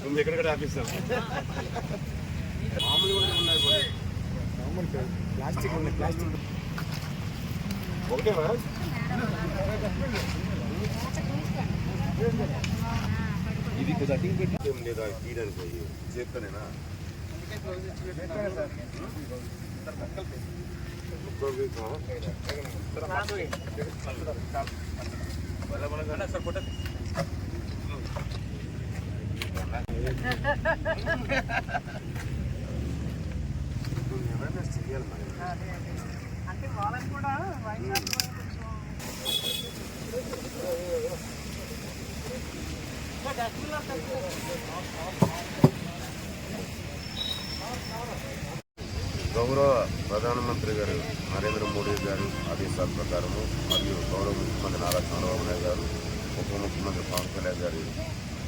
ముందు ఎక్కడ కూడా ఆపిస్తాం. మామూలు కూడా ఉన్నాయి, ప్లాస్టిక్ ఉన్నాయి. ప్లాస్టిక్ ఒకటేనా? ఇది కటింగ్ పెట్టి ఏం లేదా తీయడానికి చేస్తానేనా? అంటే వాళ్ళని కూడా గౌరవ ప్రధానమంత్రి గారు నరేంద్ర మోడీ గారు ఆదేశాల ప్రకారము మరియు గౌరవ ముఖ్యమంత్రి నారా చంద్రబాబు నాయుడు గారు, ఉప ముఖ్యమంత్రి పవన్ కళ్యాణ్ గారి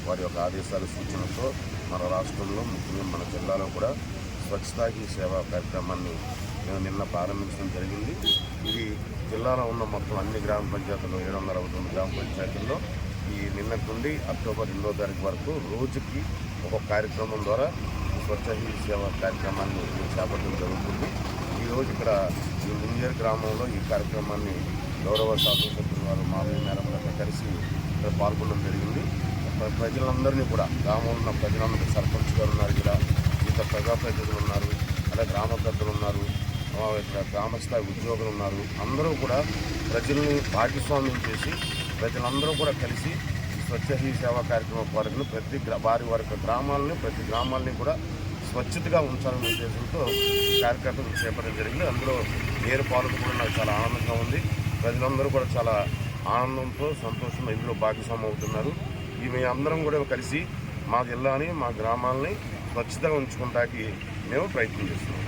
వారి యొక్క ఆదేశాల సూచనతో మన రాష్ట్రంలో ముఖ్యంగా మన జిల్లాలో కూడా స్వచ్ఛతా హీ సేవా కార్యక్రమాన్ని మేము నిన్న ప్రారంభించడం జరిగింది. ఇది జిల్లాలో ఉన్న మొత్తం అన్ని గ్రామ పంచాయతీల్లో 769 గ్రామ పంచాయతీల్లో ఈ నిన్నటి నుండి అక్టోబర్ 2వ తారీఖు వరకు రోజుకి ఒక కార్యక్రమం ద్వారా స్వచ్ఛ హీ సేవా కార్యక్రమాన్ని చేపట్టడం జరుగుతుంది. ఈరోజు ఇక్కడ ఈ ముంజేరు గ్రామంలో ఈ కార్యక్రమాన్ని గౌరవ శాసనసభ్యులు వారు మామూలు మేరంలో కలిసి ఇక్కడ పాల్గొనడం జరిగింది. ప్రజలందరినీ కూడా గ్రామంలో ఉన్న ప్రజలందరూ సర్పంచ్ గారు ఉన్నారు, ఇక్కడ ఇతర ప్రజాప్రతినిధులు ఉన్నారు, అలాగే గ్రామ పెద్దలు ఉన్నారు, గ్రామస్థాయి ఉద్యోగులు ఉన్నారు. అందరూ కూడా ప్రజల్ని భాగస్వామ్యం చేసి ప్రజలందరూ కూడా కలిసి స్వచ్ఛ హీ సేవా కార్యక్రమం కొరకు వారి ప్రతి గ్రామాలని కూడా స్వచ్ఛతగా ఉంచాలనే ఉద్దేశంతో కార్యక్రమం చేపట్టడం జరిగింది. అందులో నేను పాల్గొనడం కూడా నాకు చాలా ఆనందంగా ఉంది. ప్రజలందరూ కూడా చాలా ఆనందంతో సంతోషంతో ఇందులో భాగస్వామ్యం అవుతున్నారు. ఇవి అందరం కూడా కలిసి మా జిల్లాని మా గ్రామాలని స్వచ్ఛతగా ఉంచుకోవడానికి మేము ప్రయత్నం చేస్తున్నాం.